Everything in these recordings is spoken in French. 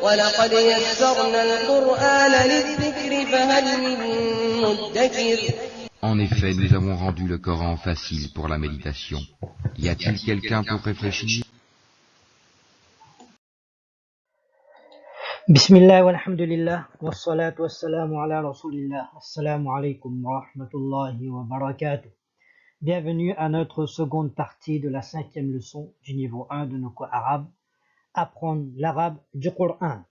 وَلَقَدْ يَسَّرْنَا الْقُرْآنَ لِلذِّكْرِ فَهَلْ مِن مُّدَّكِرٍ. En effet, nous avons rendu le Coran facile pour la méditation. Y a-t-il quelqu'un pour réfléchir? Bismillah walhamdulillah wassalatu wassalamu ala rasulillah. Assalamu alaikum wa rahmatullahi wa barakatuh. Bienvenue à notre seconde partie de la 5e leçon du niveau 1 de nos cours arabes. Apprendre l'arabe du Coran.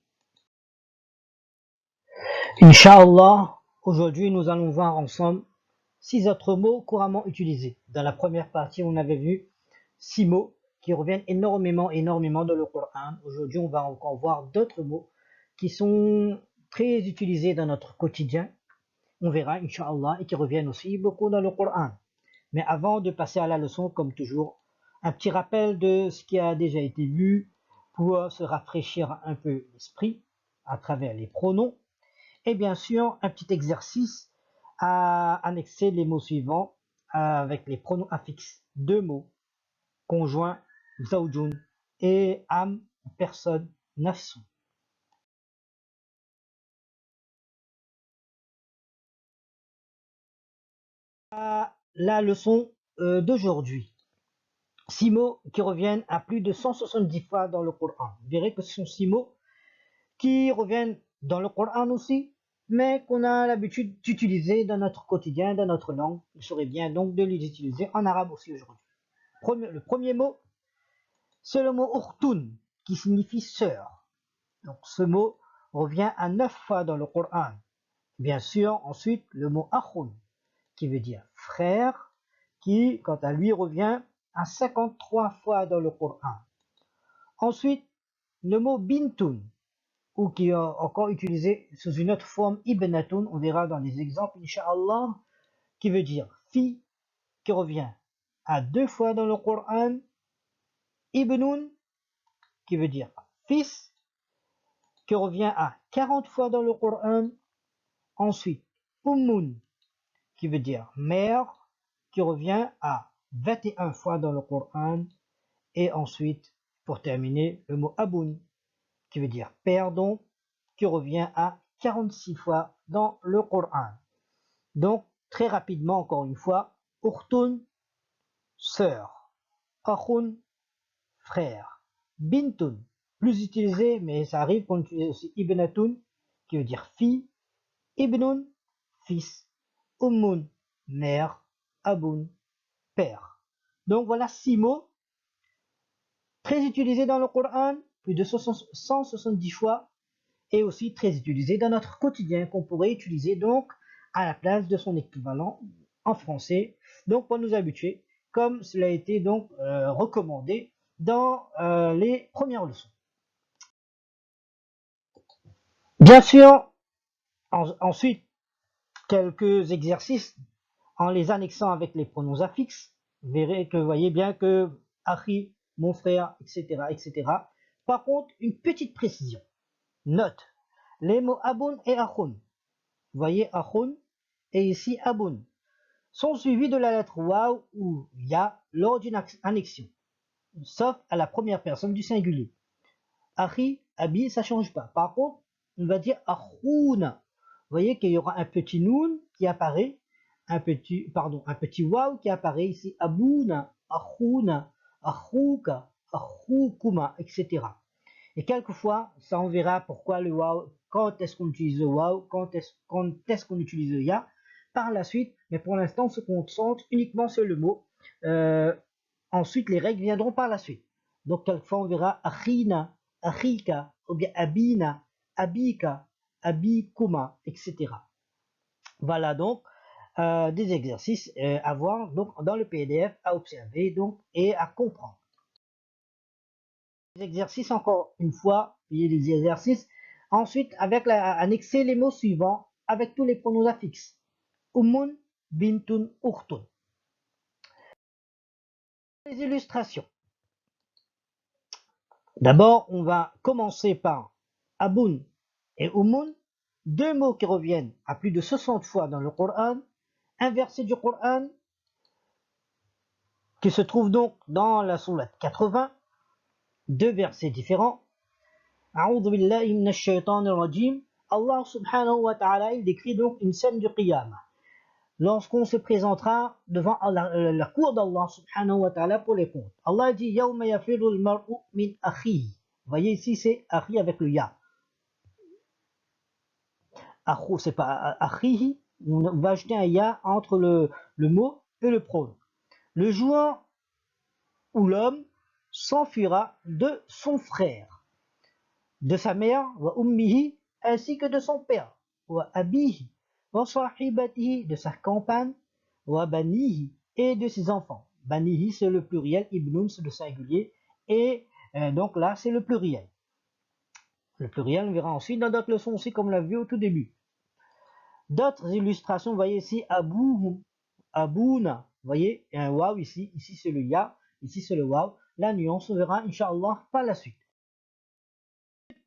Inch'Allah, aujourd'hui nous allons voir ensemble 6 autres mots couramment utilisés. Dans la première partie, on avait vu 6 mots qui reviennent énormément dans le Coran. Aujourd'hui, on va encore voir d'autres mots qui sont très utilisés dans notre quotidien. On verra, Inch'Allah, et qui reviennent aussi beaucoup dans le Coran. Mais avant de passer à la leçon, comme toujours, un petit rappel de ce qui a déjà été vu pour se rafraîchir un peu l'esprit à travers les pronoms. Et bien sûr, un petit exercice à annexer les mots suivants avec les pronoms affixes. 2 mots conjoints, zawjun, et am, personne, nafsun. La leçon d'aujourd'hui. 6 mots qui reviennent à plus de 170 fois dans le Coran. Vous verrez que ce sont 6 mots qui reviennent dans le Coran aussi, mais qu'on a l'habitude d'utiliser dans notre quotidien, dans notre langue. Il serait bien donc de les utiliser en arabe aussi aujourd'hui. Le premier mot, c'est le mot ukhtun, qui signifie sœur. Donc ce mot revient à 9 fois dans le Coran. Bien sûr, ensuite, le mot akhun, qui veut dire frère, qui, quant à lui, revient à 53 fois dans le Coran. Ensuite, le mot bintun, ou qui est encore utilisé sous une autre forme, ibnatun, on verra dans les exemples, Inch'Allah, qui veut dire fille, qui revient à 2 fois dans le Coran, ibnun, qui veut dire fils, qui revient à 40 fois dans le Coran. Ensuite, ummun, qui veut dire mère, qui revient à 21 fois dans le Coran. Et ensuite, pour terminer, le mot aboun, qui veut dire père, donc, qui revient à 46 fois dans le Coran. Donc, très rapidement, encore une fois, ukhtun, sœur, akhun, frère, bintun, plus utilisé, mais ça arrive qu'on utilise aussi ibnatun, qui veut dire fille, ibnun, fils, ummun, mère, aboun, père. Donc voilà 6 mots très utilisés dans le Coran, plus de 170 fois, et aussi très utilisés dans notre quotidien, qu'on pourrait utiliser donc à la place de son équivalent en français, donc pour nous habituer, comme cela a été donc recommandé dans les premières leçons. Bien sûr, ensuite, quelques exercices en les annexant avec les pronoms affixes. Vous verrez que vous voyez bien que akhi, mon frère, etc., etc. Par contre, une petite précision. Note, les mots aboun et akhun, vous voyez akhun et ici aboun, sont suivis de la lettre waw ou ya lors d'une annexion, sauf à la première personne du singulier. Akhi, abi, ça change pas. Par contre, on va dire akhouna. Vous voyez qu'il y aura un petit noun qui apparaît, un petit waw qui apparaît ici, abouna, akhouna, akhouka, akhoukuma, etc. Et quelquefois, ça on verra pourquoi le waw, quand est-ce qu'on utilise le waw, quand est-ce qu'on utilise le ya, par la suite, mais pour l'instant on se concentre uniquement sur le mot. Ensuite, les règles viendront par la suite. Donc quelquefois on verra akhina, akhika, ou bien abina, abika, abikuma, etc. Voilà donc des exercices à voir donc, dans le PDF, à observer donc, et à comprendre. Les exercices, encore une fois, les exercices. Ensuite, annexer les mots suivants avec tous les pronoms affixes. Ummun, bintun, ukhtun. Les illustrations. D'abord, on va commencer par aboun et ummun, 2 mots qui reviennent à plus de 60 fois dans le Coran, un verset du Coran qui se trouve donc dans la sourate 80, 2 versets différents. A'udhu billahi minash shaitanir rajim. Allah subhanahu wa ta'ala, il décrit donc une scène du qiyamah. Lorsqu'on se présentera devant la cour d'Allah subhanahu wa ta'ala pour les comptes. Allah dit Yawma yafiru al-mar'u min akhihi. Vous voyez ici, c'est akhi avec le ya. Akhu, c'est pas akhihi. On va ajouter un ya entre le mot et le pronom. Le jour où l'homme s'enfuira de son frère, de sa mère, wa ummihi, ainsi que de son père, wa abihi, wa sahibatihi, de sa compagne, wa banihi, et de ses enfants. Banihi, c'est le pluriel, ibnun, c'est le singulier, et donc là, c'est le pluriel. Le pluriel, on verra ensuite dans d'autres leçons aussi, comme on l'a vu au tout début. D'autres illustrations, vous voyez ici, abouhum, abouna, vous voyez, il y a un waw ici c'est le ya, ici c'est le waw. La nuance, on verra, Inch'Allah, par la suite.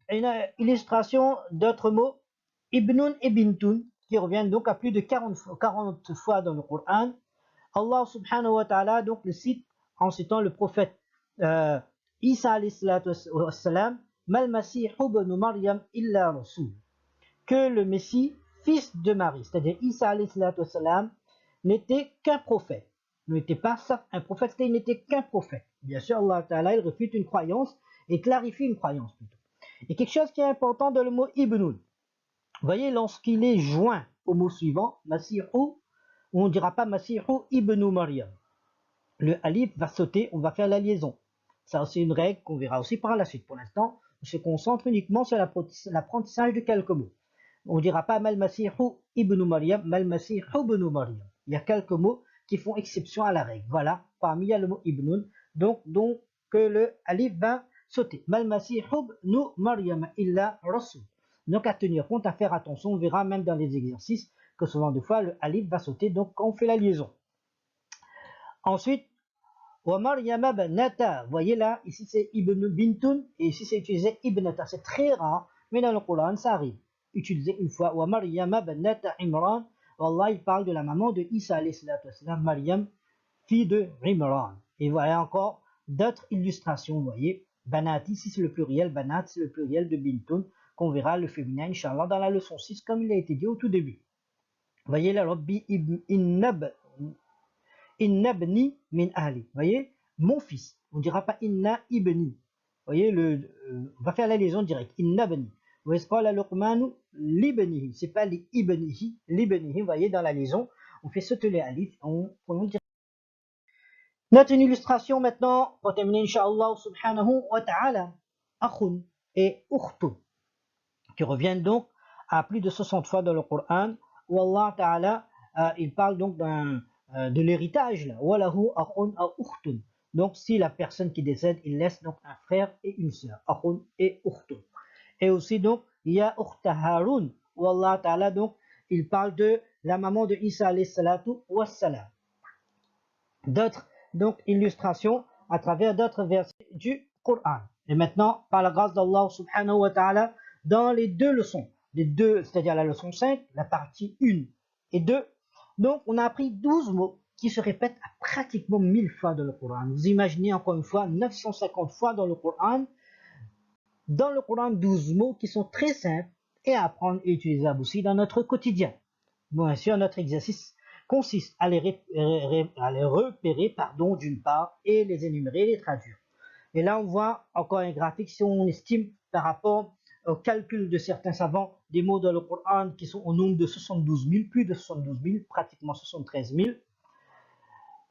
Une illustration d'autres mots, ibnun et bintun, qui reviennent donc à plus de 40 fois dans le Coran. Allah subhanahu wa ta'ala donc le cite en citant le prophète Isa alayhi salatu wassalam, mal masih ibn Maryam illa rasul, que le Messie, fils de Marie, c'est-à-dire Isa alayhi salatu wassalam, n'était qu'un prophète, n'était pas un prophète, il n'était qu'un prophète. Bien sûr, Allah ta'ala, il réfute une croyance et clarifie une croyance plutôt. Et quelque chose qui est important dans le mot ibnun, vous voyez, lorsqu'il est joint au mot suivant, Masihu, on ne dira pas Masihu ibn Maryam. Le alif va sauter, on va faire la liaison. Ça, c'est une règle qu'on verra aussi par la suite. Pour l'instant, on se concentre uniquement sur l'apprentissage de quelques mots. On ne dira pas Mal Masihu ibn Maryam, Mal Masihu ibn Maryam. Il y a quelques mots qui font exception à la règle. Voilà, parmi il y a le mot ibnun, donc que le alif va sauter. Mal Masihu ibn Maryam illa rasul. Donc à tenir compte, à faire attention, on verra même dans les exercices que souvent de fois le alif va sauter, donc quand on fait la liaison. Ensuite, wa Maryama banata, vous voyez là, ici c'est ibn bintun, et ici c'est utilisé ibnata, c'est très rare, mais dans le Coran ça arrive. Utilisé une fois, wa Maryama banata Imran, Allah il parle de la maman de Isa alayhi salatu wassalam, Maryam, fille de Imran. Et voilà encore d'autres illustrations, vous voyez, banat, ici c'est le pluriel, banat c'est le pluriel de bintun, qu'on verra le féminin, Inch'Allah, dans la leçon 6, comme il a été dit au tout début. Vous voyez là, Rabbi innabni min ahli. Vous voyez, mon fils. On ne dira pas inna ibni. Vous voyez, on va faire la liaison directe. Innabni. Vous voyez, c'est pas la luqmanu libnihi. C'est pas li ibnihi, libnihi. Vous voyez, dans la liaison, on fait sauter les alifs, on prononce direct. Notre illustration maintenant, pour terminer, Inch'Allah subhanahu wa ta'ala, akhun et ukhtun, qui reviennent donc à plus de 60 fois dans le Coran, où Allah ta'ala, il parle donc de l'héritage là, walahu akhun aw ukhtun. Donc si la personne qui décède, il laisse donc un frère et une sœur, akhun et ukhtun. Et aussi donc il y a ukhta Harun, où Allah ta'ala donc il parle de la maman de Isa alayhi salatu wassalam. D'autres donc illustrations à travers d'autres versets du Coran. Et maintenant, par la grâce d'Allah subhanahu wa ta'ala, dans les deux leçons, c'est-à-dire la leçon 5, la partie 1 et 2, donc on a appris 12 mots qui se répètent à pratiquement 1000 fois dans le Coran. Vous imaginez encore une fois 950 fois dans le Coran. Dans le Coran, 12 mots qui sont très simples et à apprendre et utilisables aussi dans notre quotidien. Bien sûr, notre exercice consiste à les repérer, d'une part, et les énumérer, les traduire. Et là, on voit encore un graphique, si on estime par rapport au calcul de certains savants, des mots dans le Coran qui sont au nombre de 72 000, plus de 72 000, pratiquement 73 000.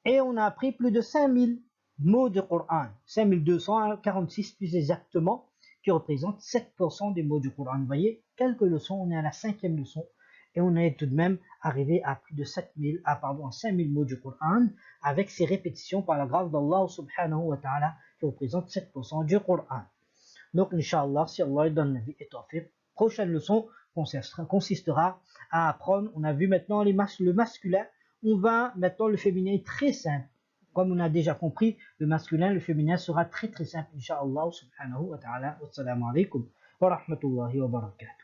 Et on a appris plus de 5 000 mots du Coran, 5 246 plus exactement, qui représentent 7% des mots du Coran. Vous voyez, quelques leçons, on est à la 5e leçon, et on est tout de même arrivé à plus de 5 000 mots du Coran, avec ces répétitions par la grâce d'Allah subhanahu wa ta'ala, qui représentent 7% du Coran. Donc, Inch'Allah, si Allah donne la vie et tawfiq, prochaine leçon consistera à apprendre, on a vu maintenant le masculin, on va maintenant le féminin très simple. Comme on a déjà compris, le masculin, le féminin sera très très simple, Inch'Allah subhanahu wa ta'ala. Wassalamu alaikum wa rahmatullahi wa barakatuh.